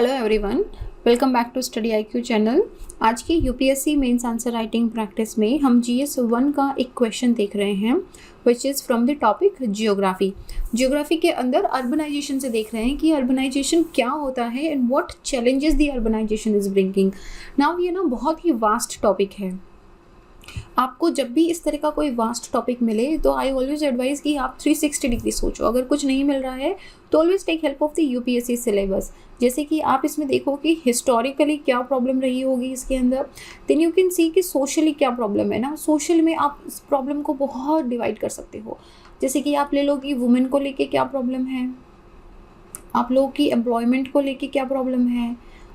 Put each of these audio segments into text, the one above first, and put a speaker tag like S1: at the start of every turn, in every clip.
S1: Hello everyone, welcome back to study IQ channel. आज की UPSC mains answer writing practice में हम GS 1 का एक क्वेश्चन देख रहे हैं which is from the topic geography. Geography के अंदर अर्बनाइजेशन से देख रहे हैं कि अर्बनाइजेशन क्या होता है and what challenges the urbanisation is bringing. Now ये ना बहुत ही वास्ट टॉपिक है। आपको जब भी इस तरह का कोई वास्ट टॉपिक मिले तो आई ऑलवेज एडवाइस कि आप 360 डिग्री सोचो। अगर कुछ नहीं मिल रहा है तो always take help of the UPSC syllabus. जैसे कि आप इसमें देखो कि हिस्टोरिकली क्या प्रॉब्लम रही होगी इसके अंदर, देन यू कैन सी कि सोशली क्या प्रॉब्लम है ना। सोशल में आप इस प्रॉब्लम को बहुत डिवाइड कर सकते हो। जैसे कि आप ले लो कि वुमेन को लेके क्या प्रॉब्लम है, आप लोगों की एम्प्लॉयमेंट को लेके क्या प्रॉब्लम है,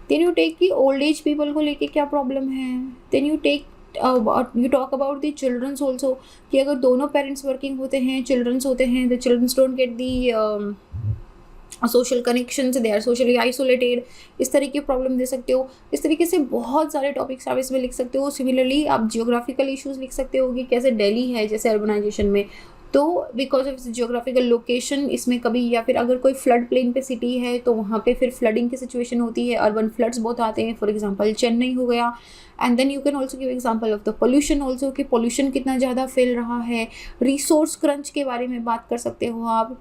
S1: देन यू टेक कि ओल्ड एज पीपल को लेके क्या प्रॉब्लम है, then you talk about the childrens also कि अगर दोनों पेरेंट्स वर्किंग होते हैं, चिल्ड्रंस होते हैं, the childrens don't get the social connections, they are socially isolated. इस तरह की प्रॉब्लम दे सकते हो। इस तरीके से बहुत सारे टॉपिक्स आप इसमें लिख सकते हो। सिमिलरली आप जियोग्राफिकल इश्यूज लिख सकते हो कि कैसे दिल्ली है जैसे अर्बनाइजेशन में, तो बिकॉज ऑफ जियोग्राफिकल लोकेशन इसमें कभी, या फिर अगर कोई फ्लड प्लेन पे सिटी है तो वहाँ पे फिर फ्लडिंग की सिचुएशन होती है, अर्बन फ्लड्स बहुत आते हैं। फॉर एग्जांपल चेन्नई हो गया। And then you can also give example of the pollution also कि पोल्यूशन कितना ज़्यादा फैल रहा है। रिसोर्स क्रंच के बारे में बात कर सकते हो आप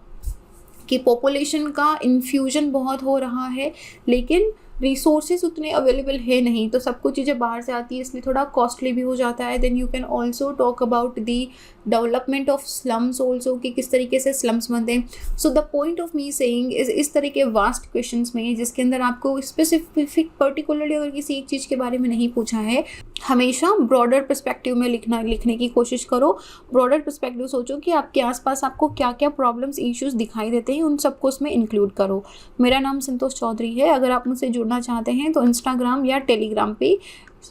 S1: कि पॉपुलेशन का इन्फ्यूजन बहुत हो रहा है लेकिन रिसोर्सेज उतने अवेलेबल है नहीं, तो सब कुछ चीज़ें बाहर से आती है इसलिए थोड़ा कॉस्टली भी हो जाता है। Then you can also talk about the development of slums also कि किस तरीके से स्लम्स बनते हैं। So the point of me saying इस तरह के वास्ट क्वेश्चंस में जिसके अंदर आपको स्पेसिफिक पर्टिकुलरली अगर किसी एक चीज़ के बारे में नहीं पूछा है, हमेशा ब्रॉडर पर्सपेक्टिव में लिखने की कोशिश करो। ब्रॉडर पर्सपेक्टिव सोचो कि आपके आसपास आपको क्या क्या प्रॉब्लम्स इश्यूज दिखाई देते हैं, उन सबको उसमें इंक्लूड करो। मेरा नाम संतोष चौधरी है। अगर आप मुझसे जुड़ना चाहते हैं तो इंस्टाग्राम या टेलीग्राम पे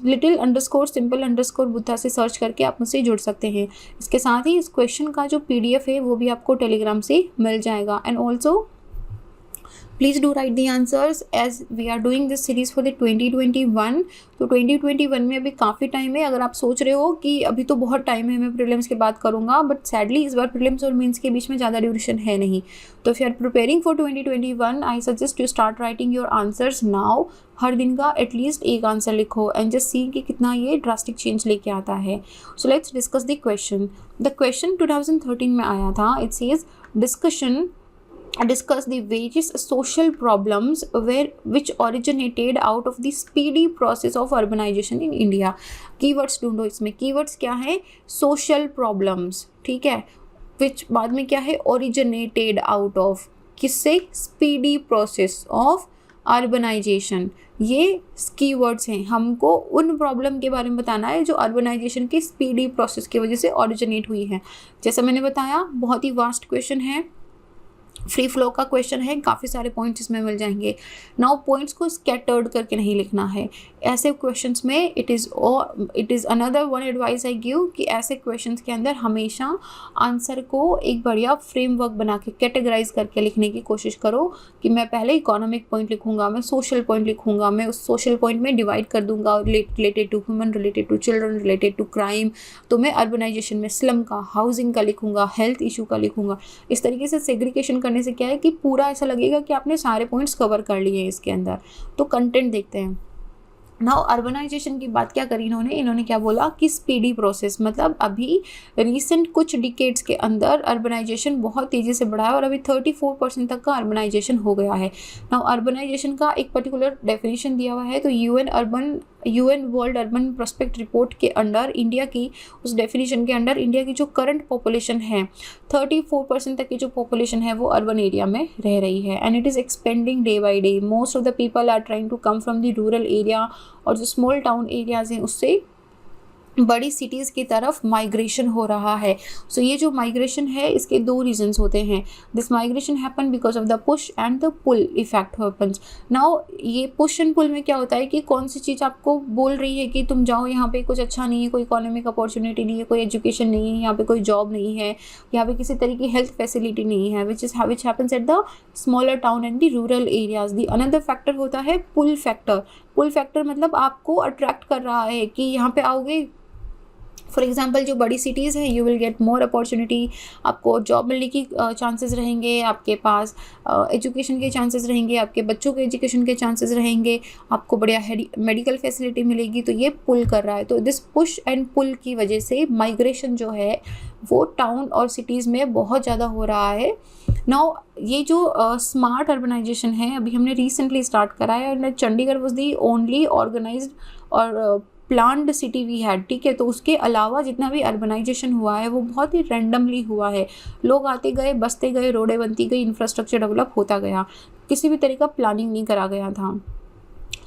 S1: little_simple_ बुद्धा से सर्च करके आप मुझसे जुड़ सकते हैं। इसके साथ ही इस क्वेश्चन का जो PDF है वो भी आपको टेलीग्राम से मिल जाएगा। And also please do write the answers as we are doing this series for the 2021। तो 2021 में अभी काफ़ी टाइम है। अगर आप सोच रहे हो कि अभी तो बहुत टाइम है, मैं प्रीलिम्स के बाद करूँगा, बट सैडली इस बार प्रीलिम्स और मेंस के बीच में ज़्यादा ड्यूरेशन है नहीं। तो if you are preparing for 2021 I suggest you start writing your answers now. हर दिन का एटलीस्ट एक आंसर लिखो एंड जस्ट सी कि कितना ये ड्रास्टिक चेंज लेके आता है। So let's discuss the question. The question 2013 में आया था। It says discuss the various social problems which originated out of the speedy process of urbanization in India। keywords ढूंढो इसमें। keywords क्या है? social problems, ठीक है, which बाद में क्या है? originated out of, किससे? speedy process of urbanization। ये कीवर्ड्स हैं। हमको उन प्रॉब्लम के बारे में बताना है जो अर्बनाइजेशन की स्पीडी प्रोसेस की वजह से ऑरिजिनेट हुई है। जैसा मैंने बताया बहुत ही वास्ट क्वेश्चन है, फ्री फ्लो का क्वेश्चन है, काफ़ी सारे पॉइंट्स इसमें मिल जाएंगे। नाउ पॉइंट्स को स्कैटर्ड करके नहीं लिखना है। ऐसे क्वेश्चंस में it is another one advice I give कि ऐसे क्वेश्चंस के अंदर हमेशा आंसर को एक बढ़िया फ्रेमवर्क बना के कैटेगराइज करके लिखने की कोशिश करो कि मैं पहले इकोनॉमिक पॉइंट लिखूंगा, मैं सोशल पॉइंट लिखूंगा, मैं उस सोशल पॉइंट में डिवाइड कर दूंगा related to human, related to children, related to crime. तो मैं अर्बनाइजेशन में स्लम का, हाउसिंग का लिखूंगा, हेल्थ इशू का लिखूंगा। इस तरीके से सेग्रीगेशन करने से क्या है कि पूरा ऐसा लगेगा कि आपने सारे पॉइंट्स कवर कर लिए हैं इसके अंदर। तो कंटेंट देखते हैं। नाउ अर्बनाइजेशन की बात क्या करी इन्होंने क्या बोला कि स्पीडी प्रोसेस, मतलब अभी रिसेंट कुछ डिकेड्स के अंदर अर्बनाइजेशन बहुत तेज़ी से बढ़ा है और अभी 34% तक का अर्बनाइजेशन हो गया है। नाउ अर्बनाइजेशन का एक पर्टिकुलर डेफिनेशन दिया हुआ है। तो UN world urban prospect report के अंडर इंडिया की, उस डेफिनेशन के अंडर इंडिया की जो करंट पॉपुलेशन है 34% तक की जो पॉपुलेशन है वो अर्बन एरिया में रह रही है। And it is expanding day by day. Most of the people are trying to come from the rural area, और जो स्मॉल टाउन एरियाज़ हैं उससे बड़ी सिटीज़ की तरफ माइग्रेशन हो रहा है। सो ये जो माइग्रेशन है इसके दो रीजंस होते हैं। This migration happen because of the push and the pull effect happens. Now ये पुश एंड पुल में क्या होता है कि कौन सी चीज़ आपको बोल रही है कि तुम जाओ, यहाँ पे कुछ अच्छा नहीं है, कोई इकोनॉमिक अपॉर्चुनिटी नहीं है, कोई एजुकेशन नहीं है, यहाँ पे कोई जॉब नहीं है, यहाँ पे किसी तरह की हेल्थ फैसिलिटी नहीं है, which happens at the smaller town and the rural areas. The another factor होता है पुल फैक्टर। पुल फैक्टर मतलब आपको अट्रैक्ट कर रहा है कि यहाँ पे आओगे, फॉर एग्जाम्पल जो बड़ी सिटीज़ हैं, you will get more opportunity, आपको जॉब मिलने की चांसेस रहेंगे, आपके पास एजुकेशन के चांसेस रहेंगे, आपके बच्चों के एजुकेशन के चांसेस रहेंगे, आपको बढ़िया मेडिकल फैसिलिटी मिलेगी। तो ये पुल कर रहा है। तो दिस पुश एंड पुल की वजह से माइग्रेशन जो है वो टाउन और सिटीज़ में बहुत ज़्यादा हो रहा है। नाउ ये जो स्मार्ट अर्बनाइजेशन है, अभी हमने रिसेंटली स्टार्ट करा है, और Chandigarh was the only organised और प्लान्ड सिटी वी हैड, ठीक है। तो उसके अलावा जितना भी अर्बनाइजेशन हुआ है वो बहुत ही रैंडमली हुआ है। लोग आते गए, बसते गए, रोडें बनती गई, इंफ्रास्ट्रक्चर डेवलप होता गया, किसी भी तरह का प्लानिंग नहीं करा गया था।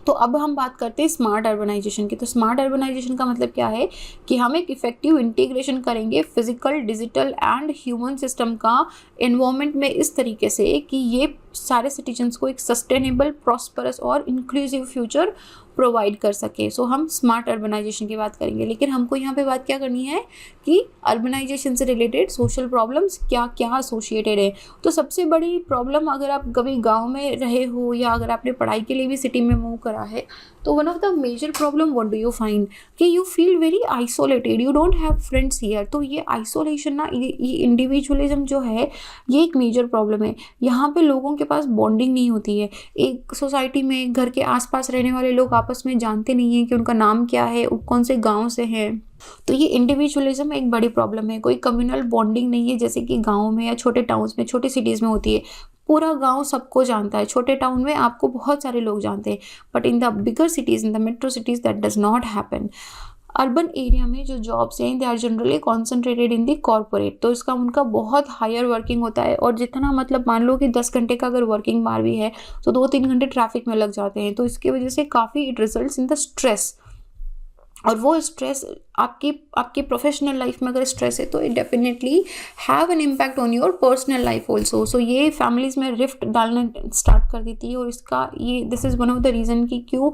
S1: तो अब हम बात करते हैं स्मार्ट अर्बनाइजेशन की। तो स्मार्ट अर्बनाइजेशन का मतलब क्या है कि हम एक इफेक्टिव इंटीग्रेशन करेंगे physical, digital and human system का एनवायरनमेंट में इस तरीके से कि ये सारे सिटीजन्स को एक सस्टेनेबल, प्रॉस्परस और इंक्लूसिव फ्यूचर प्रोवाइड कर सके। सो हम स्मार्ट अर्बनाइजेशन की बात करेंगे, लेकिन हमको यहाँ पे बात क्या करनी है कि अर्बनाइजेशन से रिलेटेड सोशल प्रॉब्लम्स क्या क्या एसोसिएटेड है। तो सबसे बड़ी प्रॉब्लम, अगर आप कभी गांव में रहे हो या अगर आपने पढ़ाई के लिए भी सिटी में मूव करा है, तो one of the major problem what do you find कि you feel very isolated, you don't have friends here. तो ये आइसोलेशन ना, ये इंडिविजुअलिज्म जो है ये एक मेजर प्रॉब्लम है। यहाँ पे लोगों के पास बॉन्डिंग नहीं होती है। एक सोसाइटी में घर के आसपास रहने वाले लोग आपस में जानते नहीं हैं कि उनका नाम क्या है, कौन से गांव से हैं। तो ये इंडिविजुअलिज्म एक बड़ी प्रॉब्लम है। कोई कम्युनल बॉन्डिंग नहीं है, जैसे कि गाँव में या छोटे टाउन्स में, छोटी सिटीज़ में होती है। पूरा गांव सबको जानता है। छोटे टाउन में आपको बहुत सारे लोग जानते हैं, but in the bigger cities, in the metro cities, that does not happen. Urban area में जो जॉब्स हैं, they are generally concentrated in the corporate. तो इसका उनका बहुत हायर वर्किंग होता है, और जितना मतलब मान लो कि 10 घंटे का अगर वर्किंग बार भी है तो 2-3 घंटे ट्रैफिक में लग जाते हैं। तो इसकी वजह से काफ़ी it results in the stress, और वो स्ट्रेस आपकी प्रोफेशनल लाइफ में अगर स्ट्रेस है तो it definitely have an impact on your personal life also. So ये फैमिलीज़ में रिफ्ट डालना स्टार्ट कर देती है, और इसका ये this is one of the reason कि क्यों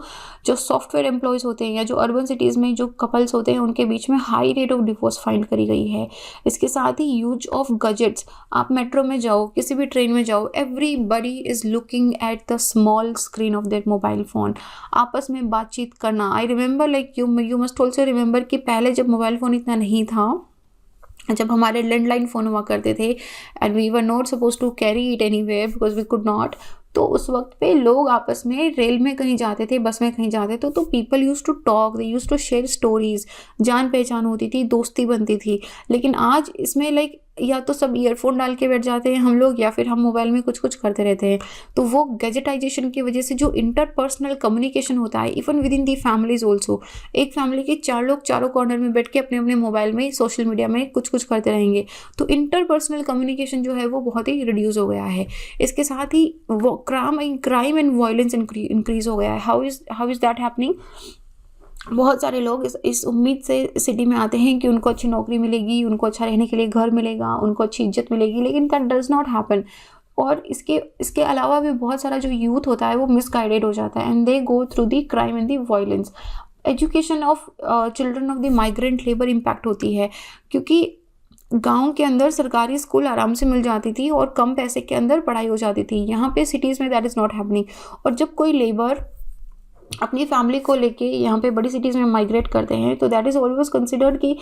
S1: जो सॉफ्टवेयर एम्प्लॉयज़ होते हैं या जो अर्बन सिटीज़ में जो कपल्स होते हैं उनके बीच में high rate of divorce find करी गई है। इसके साथ ही यूज ऑफ गजेट्स, आप मेट्रो में जाओ, किसी भी ट्रेन में जाओ, everybody is looking at the small screen of their mobile phone. आपस में बातचीत करना, I remember like you must also remember कि पहले जब मोबाइल फ़ोन इतना नहीं था, जब हमारे लैंडलाइन फ़ोन हुआ करते थे, and we were not suppose to carry it anywhere because we could not, तो उस वक्त पे लोग आपस में रेल में कहीं जाते थे, बस में कहीं जाते थे, तो people use to talk, they use to share stories, जान पहचान होती थी, दोस्ती बनती थी। लेकिन आज इसमें लाइक या तो सब ईयरफोन डाल के बैठ जाते हैं हम लोग, या फिर हम मोबाइल में कुछ कुछ करते रहते हैं। तो वो गैजेटाइजेशन की वजह से जो इंटरपर्सनल कम्युनिकेशन होता है, even with in the families also, एक फैमिली के 4 लोग चारों कॉर्नर में बैठ के अपने अपने मोबाइल में, सोशल मीडिया में कुछ कुछ करते रहेंगे। तो इंटरपर्सनल कम्युनिकेशन जो है वो बहुत ही रिड्यूस हो गया है। इसके साथ ही वो क्राइम एंड वायलेंस इंक्रीज हो गया है। How is that happening? बहुत सारे लोग इस उम्मीद से सिटी में आते हैं कि उनको अच्छी नौकरी मिलेगी, उनको अच्छा रहने के लिए घर मिलेगा, उनको अच्छी इज्जत मिलेगी, लेकिन दैट डज नॉट हैपन। और इसके अलावा भी बहुत सारा जो यूथ होता है वो मिसगाइडेड हो जाता है, and they go through the crime and the violence. Education of children of the migrant labour impact होती है, क्योंकि गांव के अंदर सरकारी स्कूल आराम से मिल जाती थी और कम पैसे के अंदर पढ़ाई हो जाती थी। यहाँ पे सिटीज़ में दैट इज़ नॉट हैपनिंग। और जब कोई लेबर अपनी फैमिली को लेके यहाँ पे बड़ी सिटीज़ में माइग्रेट करते हैं, तो दैट इज़ ऑलवेज कंसिडर्ड कि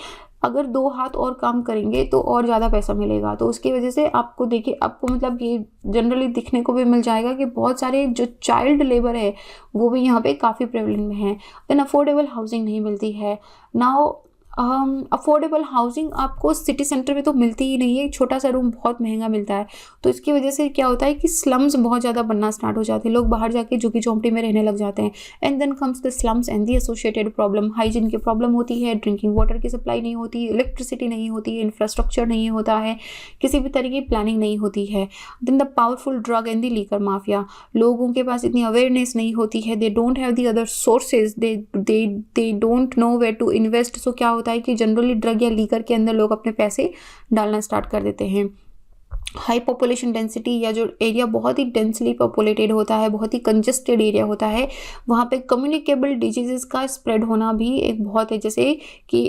S1: अगर 2 हाथ और काम करेंगे तो और ज़्यादा पैसा मिलेगा। तो उसकी वजह से आपको देखिए, आपको मतलब ये जनरली दिखने को भी मिल जाएगा कि बहुत सारे जो चाइल्ड लेबर है वो भी यहाँ पे काफ़ी प्रेवलेंट में है। देन अफोर्डेबल हाउसिंग नहीं मिलती है। नाउ अफोर्डेबल हाउसिंग आपको सिटी सेंटर में तो मिलती ही नहीं है, छोटा सा रूम बहुत महंगा मिलता है। तो इसकी वजह से क्या होता है कि स्लम्स बहुत ज़्यादा बनना स्टार्ट हो जाते हैं, लोग बाहर जाके झुग्गी झोंपड़ी में रहने लग जाते हैं। And then comes the slums and the associated problem. Hygiene की प्रॉब्लम होती है, ड्रिंकिंग वाटर की सप्लाई नहीं होती, इलेक्ट्रिसिटी नहीं होती है, इंफ्रास्ट्रक्चर नहीं होता है, किसी भी तरह की प्लानिंग नहीं होती है। Then the powerful drug and the liquor mafia, लोगों के पास इतनी अवेयरनेस नहीं होती है, they don't have the other sources, they don't know where to invest. So क्या होता है कि जनरली ड्रग या लीकर के अंदर लोग अपने पैसे डालना स्टार्ट कर देते हैं। हाई पॉपुलेशन डेंसिटी या जो एरिया बहुत ही डेंसली पॉपुलेटेड होता है, बहुत ही कंजेस्टेड एरिया होता है, वहाँ पे कम्युनिकेबल डिजीजेस का स्प्रेड होना भी एक बहुत है। जैसे कि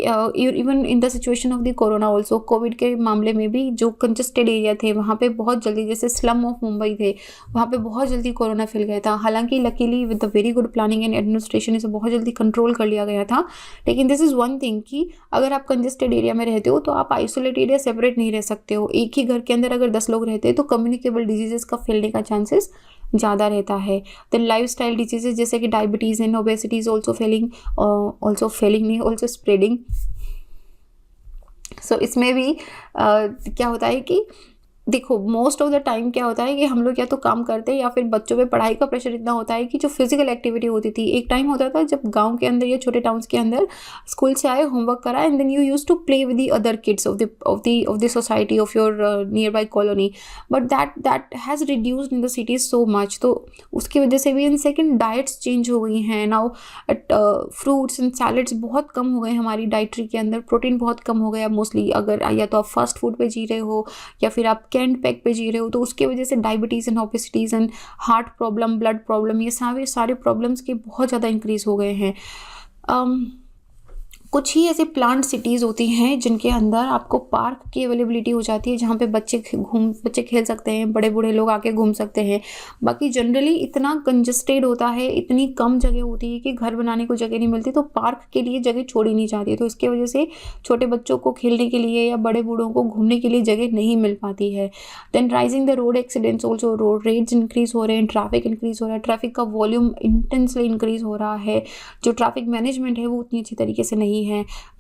S1: even in the situation of the corona also, Covid के मामले में भी जो कंजेस्टेड एरिया थे वहाँ पे बहुत जल्दी, जैसे स्लम ऑफ मुंबई थे, वहाँ पे बहुत जल्दी कोरोना फैल गया था। हालांकि luckily with the very good planning and administration इसे बहुत जल्दी कंट्रोल कर लिया गया था। लेकिन दिस इज़ वन थिंग कि अगर आप कंजेस्टेड एरिया में रहते हो तो आप आइसोलेटेड या सेपरेट नहीं रह सकते हो। एक ही घर के अंदर अगर 10 लोग रहते हैं तो कम्युनिकेबल डिजीजेस का फैलने का चांसेस ज़्यादा रहता है। देन लाइफस्टाइल डिजीजेस जैसे कि diabetes and obesity is also spreading. So इसमें भी क्या होता है कि देखो मोस्ट ऑफ द टाइम क्या होता है कि हम लोग या तो काम करते हैं या फिर बच्चों पे पढ़ाई का प्रेशर इतना होता है कि जो फिजिकल एक्टिविटी होती थी, एक टाइम होता था जब गांव के अंदर या छोटे टाउन्स के अंदर स्कूल से आए, होमवर्क करा and then you use to play with the other kids of the society of your nearby colony, but that has reduced in the cities so much. तो उसकी वजह से भी इन सेकेंड डाइट्स चेंज हो गई हैं। Now fruits and salads बहुत कम हो गए हमारी डाइट्री के अंदर, प्रोटीन बहुत कम हो गया मोस्टली। अगर या तो आप फास्ट फूड पे जी रहे हो या फिर आप कैंड पैक पे जी रहे हो, तो उसके वजह से diabetes and obesities and heart problem, blood problem, ये सारे प्रॉब्लम्स के बहुत ज़्यादा इंक्रीज़ हो गए हैं। कुछ ही ऐसे प्लांट सिटीज़ होती हैं जिनके अंदर आपको पार्क की अवेलेबिलिटी हो जाती है, जहाँ पे बच्चे खेल सकते हैं, बड़े बूढ़े लोग आके घूम सकते हैं। बाकी जनरली इतना कंजस्टेड होता है, इतनी कम जगह होती है कि घर बनाने को जगह नहीं मिलती, तो पार्क के लिए जगह छोड़ी नहीं जाती है। तो इसके वजह से छोटे बच्चों को खेलने के लिए या बड़े बूढ़ों को घूमने के लिए जगह नहीं मिल पाती है। Then rising the road accidents also, road rates increase हो रहे हैं, ट्रैफिक इंक्रीज़ हो रहा है, ट्रैफिक का वॉल्यूम इंटेंसली इंक्रीज़ हो रहा है। जो ट्रैफिक मैनेजमेंट है वो उतनी अच्छी तरीके से नहीं है।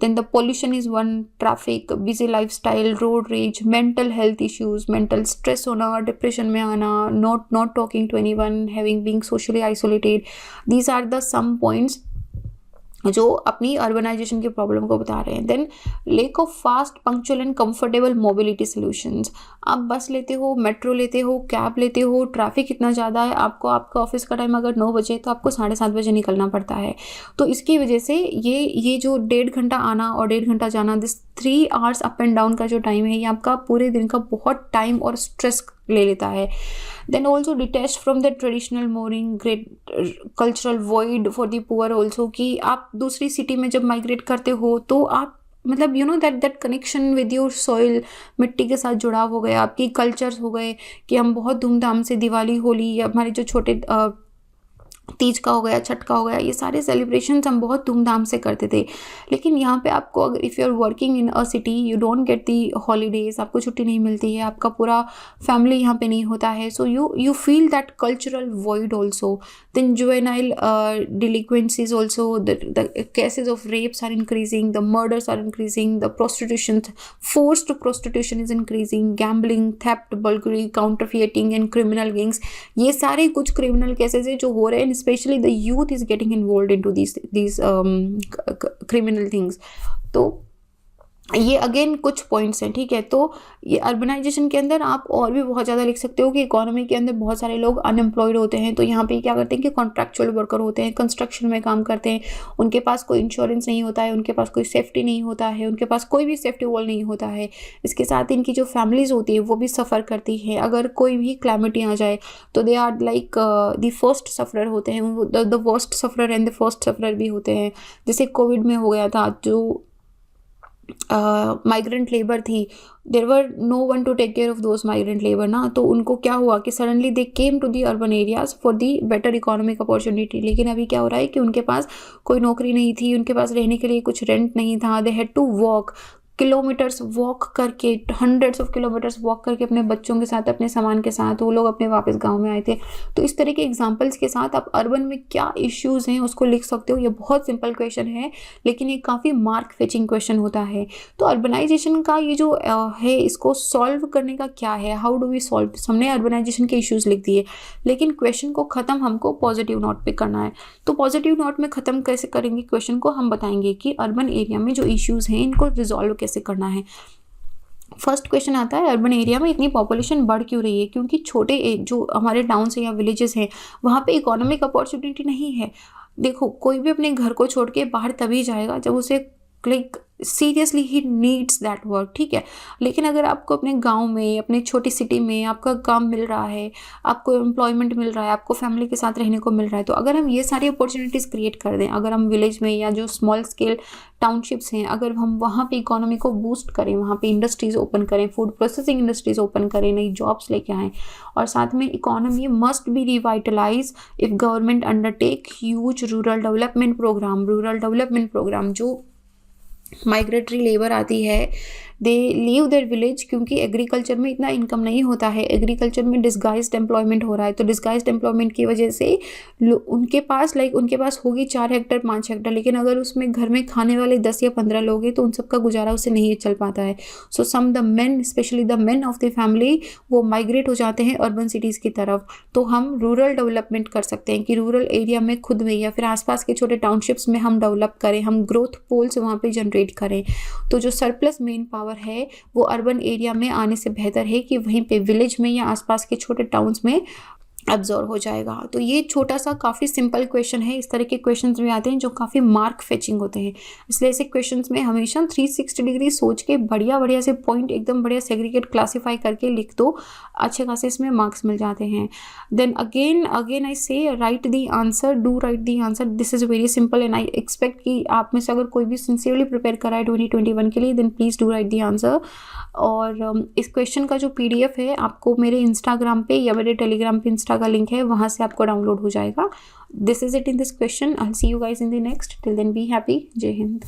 S1: Then the pollution is one, traffic, busy lifestyle, road rage, mental health issues, mental stress होना, depression में आना, not talking to anyone, being socially isolated. These are the some points जो अपनी अर्बनाइजेशन की प्रॉब्लम को बता रहे हैं। Then lack of fast, punctual and comfortable mobility solutions. आप बस लेते हो, मेट्रो लेते हो, कैब लेते हो, ट्रैफिक इतना ज़्यादा है, आपका ऑफिस का टाइम अगर 9 बजे तो आपको 7:30 बजे निकलना पड़ता है। तो इसकी वजह से ये जो 1.5 घंटा आना और 1.5 घंटा जाना, this 3 hours up and down का जो टाइम है, ये आपका पूरे दिन का बहुत टाइम और स्ट्रेस ले लेता है। Then also detached from the traditional mourning, great cultural void for the poor also, कि आप दूसरी सिटी में जब माइग्रेट करते हो तो आप मतलब you know that connection with your soil, मिट्टी के साथ जुड़ाव हो गया, आपकी कल्चर्स हो गए कि हम बहुत धूमधाम से दिवाली, होली या हमारे जो छोटे तीज का हो गया, छठ का हो गया, ये सारे सेलिब्रेशंस हम बहुत धूमधाम से करते थे। लेकिन यहाँ पे आपको अगर if you are working in a city, you don't get the holidays, आपको छुट्टी नहीं मिलती है, आपका पूरा फैमिली यहाँ पे नहीं होता है, so you feel that cultural void also. Then juvenile delinquencies also, the cases of rapes are increasing, the murders are increasing, the prostitution, forced prostitution is increasing, gambling, theft, burglary, counterfeiting and criminal gangs, ये सारे कुछ criminal cases है जो हो रहे हैं, specially the youth is getting involve into these criminal things. तो ये अगेन कुछ पॉइंट्स हैं, ठीक है। तो ये अर्बनाइजेशन के अंदर आप और भी बहुत ज़्यादा लिख सकते हो कि इकोनॉमी के अंदर बहुत सारे लोग अनएम्प्लॉयड होते हैं। तो यहाँ पे क्या करते हैं कि कॉन्ट्रैक्चुअल वर्कर होते हैं, कंस्ट्रक्शन में काम करते हैं, उनके पास कोई इंश्योरेंस नहीं होता है, उनके पास कोई सेफ्टी नहीं होता है, उनके पास कोई भी सेफ्टी वॉल नहीं होता है। इसके साथ इनकी जो फैमिलीज़ होती है वो भी सफ़र करती है। अगर कोई भी क्लैमिटी आ जाए तो they are like the first sufferer होते हैं, the worst sufferer and the first sufferer भी होते हैं। जैसे कोविड में हो गया था, जो माइग्रेंट लेबर थी, there were no one to take care of those migrant labour ना, तो उनको क्या हुआ कि suddenly they came to the urban areas for the better economic opportunity. लेकिन अभी क्या हो रहा है कि उनके पास कोई नौकरी नहीं थी, उनके पास रहने के लिए कुछ रेंट नहीं था, they had to walk kilometres walk करके, हंड्रेड्स ऑफ किलोमीटर्स वॉक करके अपने बच्चों के साथ, अपने सामान के साथ वो लोग अपने वापस गांव में आए थे। तो इस तरह के एग्जांपल्स के साथ आप अर्बन में क्या इश्यूज़ हैं उसको लिख सकते हो। ये बहुत सिंपल क्वेश्चन है लेकिन ये काफ़ी मार्क फेचिंग क्वेश्चन होता है। तो अर्बनाइजेशन का ये जो है, इसको सॉल्व करने का क्या है, हाउ डू वी सॉल्व। हमने अर्बनाइजेशन के इश्यूज़ लिख दिए लेकिन क्वेश्चन को ख़त्म हमको पॉजिटिव नोट पे करना है। तो पॉजिटिव नोट में ख़त्म कैसे करेंगे क्वेश्चन को, हम बताएंगे कि अर्बन एरिया में जो इश्यूज़ हैं इनको रिजॉल्व कैसे करना है। फर्स्ट क्वेश्चन आता है, अर्बन एरिया में इतनी पॉपुलेशन बढ़ क्यों रही है? क्योंकि छोटे जो हमारे टाउन्स हैं या विलेजेस हैं वहाँ पे इकोनॉमिक अपॉर्चुनिटी नहीं है। देखो, कोई भी अपने घर को छोड़ के बाहर तभी जाएगा जब उसे like seriously he needs that work, ठीक है। लेकिन अगर आपको अपने गांव में, अपने छोटी सिटी में आपका काम मिल रहा है, आपको एम्प्लॉयमेंट मिल रहा है, आपको फैमिली के साथ रहने को मिल रहा है, तो अगर हम ये सारी अपॉर्चुनिटीज़ क्रिएट कर दें, अगर हम विलेज में या जो स्मॉल स्केल टाउनशिप्स हैं, अगर हम वहाँ पे इकोनॉमी को बूस्ट करें, वहाँ पे इंडस्ट्रीज़ ओपन करें, फूड प्रोसेसिंग इंडस्ट्रीज़ ओपन करें, नई जॉब्स लेके आएँ, और साथ में economy must be revitalise if government undertake huge rural development programme जो माइग्रेटरी लेबर आती है, दे लीव देयर विलेज, क्योंकि एग्रीकल्चर में इतना इनकम नहीं होता है, एग्रीकल्चर में डिस्गाइज्ड एम्प्लॉयमेंट हो रहा है, तो डिस्गाइज्ड एम्प्लॉयमेंट की वजह से उनके पास होगी 4 हेक्टर 5 हेक्टर, लेकिन अगर उसमें घर में खाने वाले 10 या 15 लोग हैं तो उन सबका गुजारा उससे नहीं चल पाता है। So some the men, specially the men of the family, वो माइग्रेट हो जाते हैं अर्बन सिटीज़ की तरफ। तो हम रूरल डेवलपमेंट कर सकते हैं कि रूरल एरिया में खुद में या फिर आसपास के छोटे टाउनशिप्स में हम डेवलप करें, हम ग्रोथ पोल्स वहाँ पे जनरेट करें। तो जो सरप्लस मेन पावर है वो अर्बन एरिया में आने से बेहतर है कि वहीं पे विलेज में या आसपास के छोटे टाउन्स में अब्जॉर्व हो जाएगा। तो ये छोटा सा काफ़ी सिंपल क्वेश्चन है। इस तरह के क्वेश्चंस भी आते हैं जो काफ़ी मार्क फेचिंग होते हैं, इसलिए ऐसे क्वेश्चंस में हमेशा 360 डिग्री सोच के बढ़िया से पॉइंट एकदम बढ़िया सेग्रीगेट क्लासीफाई करके लिख दो, अच्छे खासे इसमें मार्क्स मिल जाते हैं। देन अगेन आई से right the answer, do write the answer, this is very simple and I expect कि आप में से अगर कोई भी सिंसियरली प्रिपेयर करा है 2021 के लिए, then please do write the answer. और इस क्वेश्चन का जो PDF है आपको मेरे इंस्टाग्राम पे या मेरे टेलीग्राम पे इंस्टा का लिंक है, वहाँ से आपको डाउनलोड हो जाएगा। This is it in this question. I see you guys in the next. Till then be happy. जय हिंद।